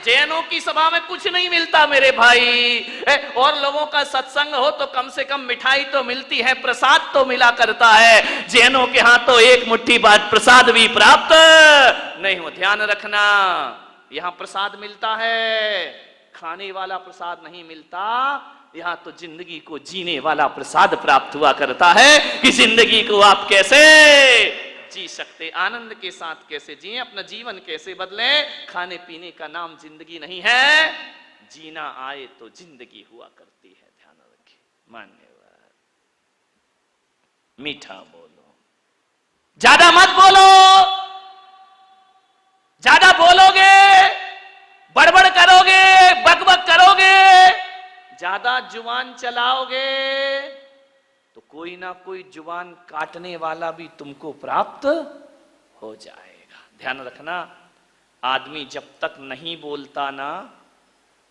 जैनों की सभा में कुछ नहीं मिलता मेरे भाई। और लोगों का सत्संग हो तो कम से कम मिठाई तो मिलती है, प्रसाद तो मिला करता है। जैनों के हाथ तो एक मुट्ठी बाद प्रसाद भी प्राप्त नहीं हो। ध्यान रखना, यहां प्रसाद मिलता है, खाने वाला प्रसाद नहीं मिलता। यहां तो जिंदगी को जीने वाला प्रसाद प्राप्त हुआ करता है कि जिंदगी को आप कैसे जी सकते, आनंद के साथ कैसे जिए, अपना जीवन कैसे बदले। खाने पीने का नाम जिंदगी नहीं है, जीना आए तो जिंदगी हुआ करती है। ध्यान रखिए। मान्यवर, मीठा बोलो, ज्यादा मत बोलो। ज्यादा बोलोगे, बड़बड़ करोगे, बकबक करोगे, ज्यादा जुबान चलाओगे तो कोई ना कोई जुबान काटने वाला भी तुमको प्राप्त हो जाएगा। ध्यान रखना, आदमी जब तक नहीं बोलता ना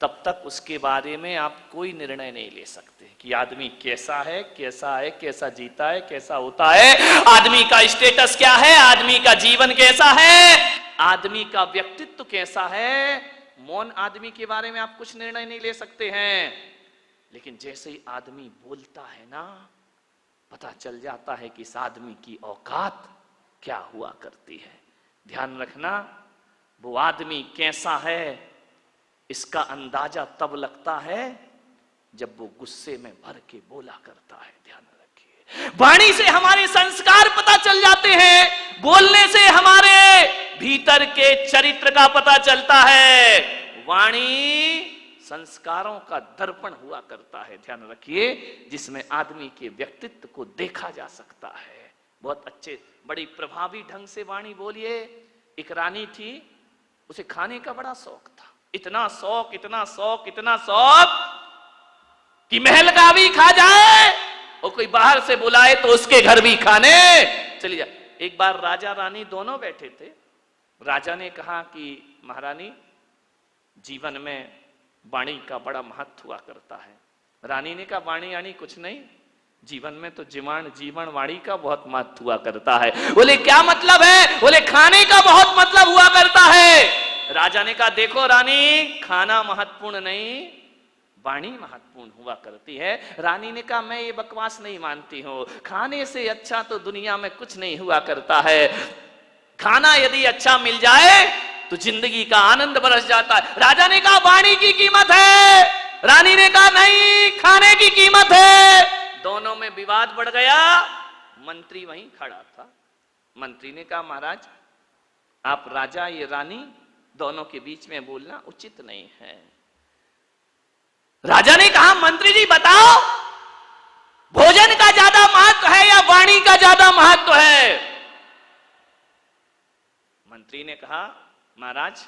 तब तक उसके बारे में आप कोई निर्णय नहीं ले सकते कि आदमी कैसा है, कैसा है, कैसा जीता है, कैसा होता है, आदमी का स्टेटस क्या है, आदमी का जीवन कैसा है, आदमी का व्यक्तित्व कैसा है। मौन आदमी के बारे में आप कुछ निर्णय नहीं ले सकते हैं, लेकिन जैसे ही आदमी बोलता है ना पता चल जाता है कि इस आदमी की औकात क्या हुआ करती है। ध्यान रखना, वो आदमी कैसा है इसका अंदाजा तब लगता है जब वो गुस्से में भर के बोला करता है। ध्यान रखिए, वाणी से हमारे संस्कार पता चल जाते हैं, बोलने से हमारे भीतर के चरित्र का पता चलता है। वाणी संस्कारों का दर्पण हुआ करता है। ध्यान रखिए, जिसमें आदमी के व्यक्तित्व को देखा जा सकता है। बहुत अच्छे, बड़ी प्रभावी ढंग से वाणी बोलिए। एक रानी थी, उसे खाने का बड़ा शौक था, इतना शौक, इतना शौक, इतना शौक कि महल का भी खा जाए और कोई बाहर से बुलाए तो उसके घर भी खाने चली जाए। एक बार राजा रानी दोनों बैठे थे। राजा ने कहा कि महारानी, जीवन में वाणी का बड़ा महत्व हुआ करता है। रानी ने कहा वाणी यानी कुछ नहीं, जीवन में तो जीवन वाणी का बहुत महत्व हुआ करता है। बोले क्या मतलब है? बोले खाने का बहुत मतलब हुआ करता है। राजा ने कहा देखो रानी, खाना महत्वपूर्ण नहीं, वाणी महत्वपूर्ण हुआ करती है। रानी ने कहा मैं ये बकवास नहीं मानती हूं, खाने से अच्छा तो दुनिया में कुछ नहीं हुआ करता है। खाना यदि अच्छा मिल जाए तो जिंदगी का आनंद बरस जाता है। राजा ने कहा वाणी की कीमत है, रानी ने कहा नहीं, खाने की कीमत है। दोनों में विवाद बढ़ गया। मंत्री वहीं खड़ा था। मंत्री ने कहा महाराज, आप राजा, ये रानी, दोनों के बीच में बोलना उचित नहीं है। राजा ने कहा मंत्री जी बताओ, भोजन का ज्यादा महत्व है या वाणी का ज्यादा महत्व है? मंत्री ने कहा महाराज,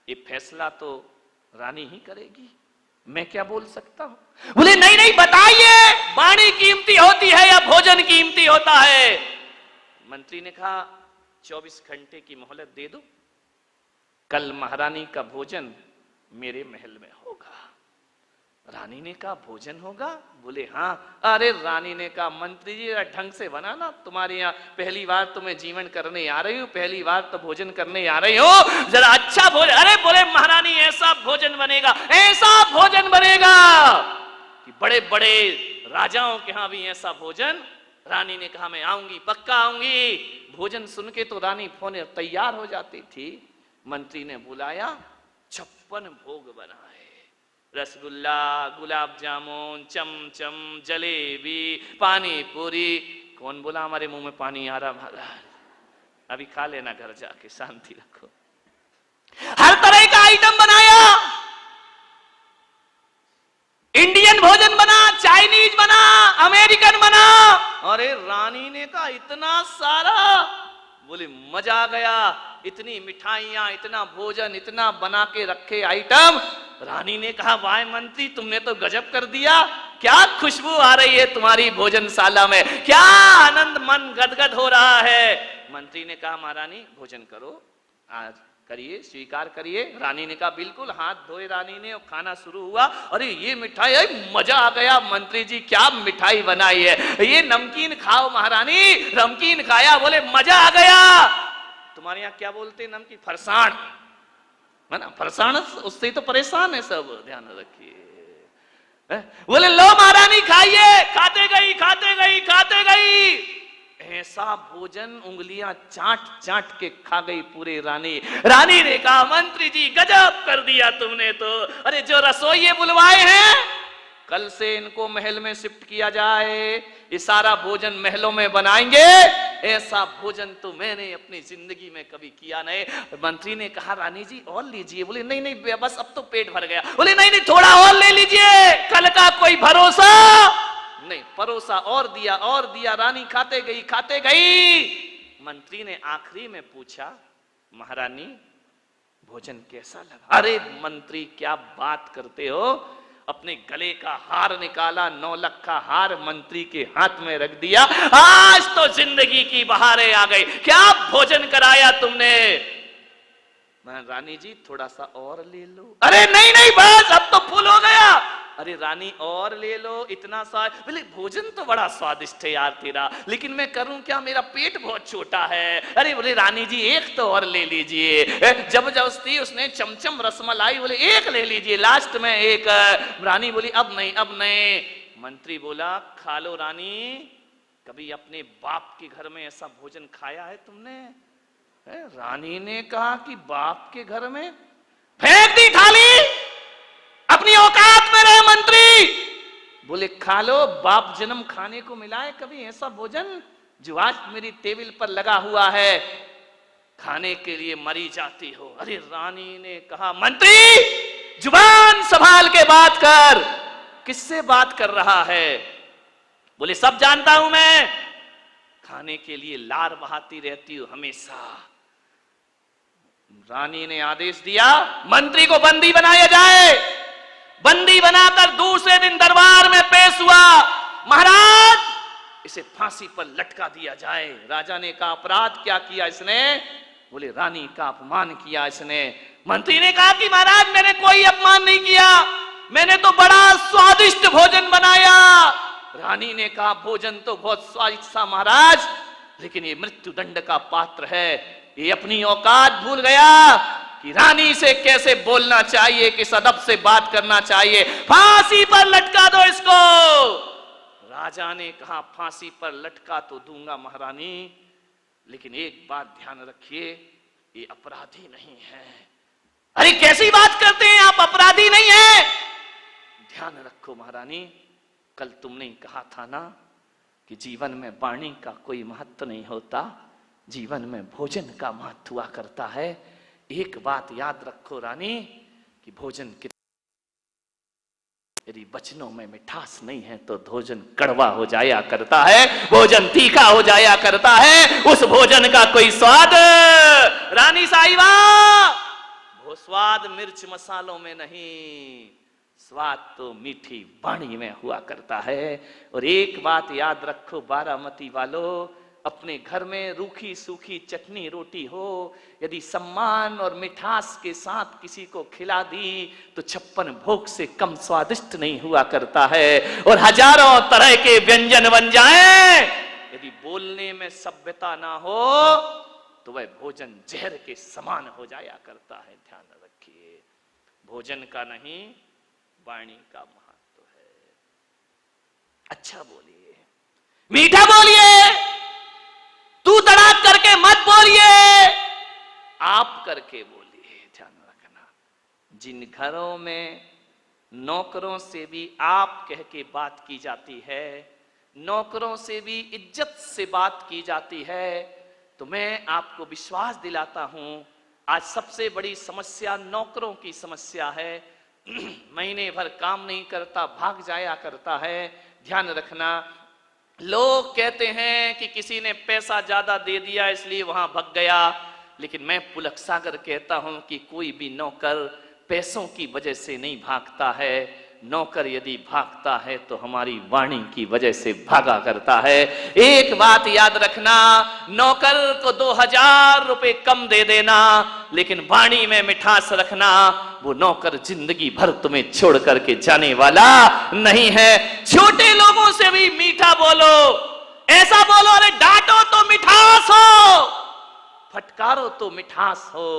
ये फैसला तो रानी ही करेगी, मैं क्या बोल सकता हूं। बोले नहीं नहीं, बताइए, वाणी कीमती होती है या भोजन कीमती होता है? मंत्री ने कहा 24 घंटे की मोहलत दे दो, कल महारानी का भोजन मेरे महल में होगा। रानी ने कहा भोजन होगा? बोले हाँ। अरे रानी ने कहा मंत्री जी ढंग से बनाना, तुम्हारे यहाँ पहली बार तो मैं जीवन करने आ रही हूँ, पहली बार तो भोजन करने आ रही हूँ, जरा अच्छा भोजन। अरे बोले महारानी ऐसा भोजन बनेगा, ऐसा भोजन बनेगा कि बड़े बड़े राजाओं के यहाँ भी ऐसा भोजन। रानी ने कहा मैं आऊंगी, पक्का आऊंगी। भोजन सुन के तो रानी फोन तैयार हो जाती थी। मंत्री ने बुलाया, 56 भोग बनाए, रसगुल्ला, गुलाब जामुन, चमचम, जलेबी, पानी पूरी। कौन बोला हमारे मुंह में पानी आ रहा महाराज? अभी खा लेना घर जाके, शांति रखो। हर तरह का आइटम बनाया, इंडियन भोजन बना, चाइनीज बना, अमेरिकन बना। अरे रानी ने कहा इतना सारा? बोले मजा आ गया, इतनी मिठाइयां, इतना भोजन, इतना बना के रखे आइटम। रानी ने कहा वाह मंत्री, तुमने तो गजब कर दिया, क्या खुशबू आ रही है तुम्हारी भोजनशाला में, क्या आनंद, मन गदगद हो रहा है। मंत्री ने कहा महारानी भोजन करो, आज करिए, स्वीकार करिए। रानी ने कहा बिल्कुल। हाथ धोए रानी ने और खाना शुरू हुआ। अरे ये मिठाई है, मजा आ गया मंत्री जी, क्या मिठाई बनाई है। ये नमकीन खाओ महारानी, नमकीन खाया, बोले मजा आ गया। तुम्हारे यहाँ क्या बोलते हैं नमकीन? फरसाण। है ना, परेशान, उससे तो परेशान है सब, ध्यान रखिए। बोले लो महारानी खाइए, खाते गई खाते गई खाते गई, ऐसा भोजन उंगलियां चाट चाट के खा गई पूरे रानी। रानी ने कहा मंत्री जी गजब कर दिया तुमने तो, अरे जो रसोइये बुलवाए हैं कल से इनको महल में शिफ्ट किया जाए, ये सारा भोजन महलों में बनाएंगे, ऐसा भोजन तो मैंने अपनी जिंदगी में कभी किया नहीं। मंत्री ने कहा रानी जी और लीजिए। बोले नहीं नहीं बस अब तो पेट भर गया। बोले नहीं नहीं थोड़ा और ले लीजिए, कल का कोई भरोसा नहीं। परोसा और दिया, रानी खाते गई खाते गई। मंत्री ने आखिरी में पूछा महारानी भोजन कैसा लगा? अरे मंत्री क्या बात करते हो, अपने गले का हार निकाला, 9 लाख का हार मंत्री के हाथ में रख दिया। आज तो जिंदगी की बहारें आ गई, क्या भोजन कराया तुमने? मैं रानी जी थोड़ा सा और ले लो। अरे नहीं नहीं बस अब तो फुल हो गया। अरे रानी और ले लो, इतना सा। बोले भोजन तो बड़ा स्वादिष्ट है यार तेरा, लेकिन मैं करूं क्या, मेरा पेट बहुत छोटा है। अरे बोले रानी जी एक तो और ले लीजिए। जबरदस्ती उसने चमचम रसमलाई बोले एक ले लीजिए, लास्ट में एक। रानी बोली अब नहीं अब नहीं। मंत्री बोला खा लो रानी, कभी अपने बाप के घर में ऐसा भोजन खाया है तुमने? रानी ने कहा कि बाप के घर में? फेंक दी थाली, अपनी औकात में रहे मंत्री। बोले खा लो, बाप जन्म खाने को मिला है कभी ऐसा भोजन जो आज मेरी टेबल पर लगा हुआ है, खाने के लिए मरी जाती हो। अरे रानी ने कहा मंत्री जुबान संभाल के बात कर, किससे बात कर रहा है? बोले सब जानता हूं मैं, खाने के लिए लार बहाती रहती हूं हमेशा। रानी ने आदेश दिया मंत्री को बंदी बनाया जाए। बंदी बनाकर दूसरे दिन दरबार में पेश हुआ। महाराज इसे फांसी पर लटका दिया जाए। राजा ने कहा अपराध क्या किया इसने? बोले रानी का अपमान किया इसने। मंत्री ने कहा कि महाराज मैंने कोई अपमान नहीं किया, मैंने तो बड़ा स्वादिष्ट भोजन बनाया। रानी ने कहा भोजन तो बहुत स्वादिष्ट था महाराज, लेकिन ये मृत्यु दंड का पात्र है, ये अपनी औकात भूल गया कि रानी से कैसे बोलना चाहिए, किस अदब से बात करना चाहिए। फांसी पर लटका दो इसको। राजा ने कहा फांसी पर लटका तो दूंगा महारानी, लेकिन एक बात ध्यान रखिए ये अपराधी नहीं है। अरे कैसी बात करते हैं आप, अपराधी नहीं है? ध्यान रखो महारानी, कल तुमने कहा था ना कि जीवन में वाणी का कोई महत्व नहीं होता, जीवन में भोजन का महत्व हुआ करता है। एक बात याद रखो रानी कि भोजन यदि वचनों में मिठास नहीं है तो भोजन कड़वा हो जाया करता है, भोजन तीखा हो जाया करता है, उस भोजन का कोई स्वाद रानी साहिबा वो स्वाद मिर्च मसालों में नहीं, स्वाद तो मीठी वाणी में हुआ करता है। और एक बात याद रखो बारामती वालों, अपने घर में रूखी सूखी चटनी रोटी हो, यदि सम्मान और मिठास के साथ किसी को खिला दी तो 56 भोग से कम स्वादिष्ट नहीं हुआ करता है। और हजारों तरह के व्यंजन बन जाएं, यदि बोलने में सभ्यता ना हो तो वह भोजन जहर के समान हो जाया करता है। ध्यान रखिए, भोजन का नहीं वाणी का महत्व है। अच्छा बोलिए, मीठा बोलिए, तू तड़ाक करके मत बोलिए, आप करके बोलिए। ध्यान रखना, जिन घरों में नौकरों से भी आप कह के बात की जाती है, नौकरों से भी इज्जत से बात की जाती है, तो मैं आपको विश्वास दिलाता हूं आज सबसे बड़ी समस्या नौकरों की समस्या है। महीने भर काम नहीं करता, भाग जाया करता है। ध्यान रखना, लोग कहते हैं कि किसी ने पैसा ज्यादा दे दिया इसलिए वहां भग गया, लेकिन मैं पुलक सागर कहता हूं कि कोई भी नौकर पैसों की वजह से नहीं भागता है। नौकर यदि भागता है तो हमारी वाणी की वजह से भागा करता है। एक बात याद रखना, नौकर को 2000 रुपए कम दे देना, लेकिन वाणी में मिठास रखना, वो नौकर जिंदगी भर तुम्हें छोड़ करके जाने वाला नहीं है। छोटे लोगों से भी मीठा बोलो, ऐसा बोलो अरे डांटो तो मिठास हो, फटकारो तो मिठास हो,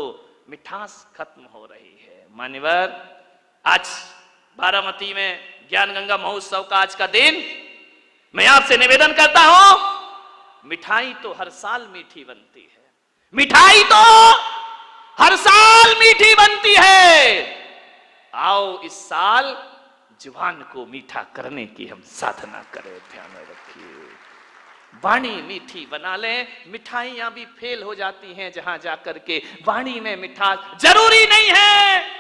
मिठास खत्म हो रही है। मान्यवर, आज बारामती में ज्ञान गंगा महोत्सव का आज का दिन, मैं आपसे निवेदन करता हूं, मिठाई तो हर साल मीठी बनती है, मिठाई तो हर साल मीठी बनती है। आओ इस साल जुबान को मीठा करने की हम साधना करें। ध्यान में रखिए, वाणी मीठी बना लें। मिठाइयां भी फेल हो जाती हैं जहां जाकर के। वाणी में मिठास जरूरी नहीं है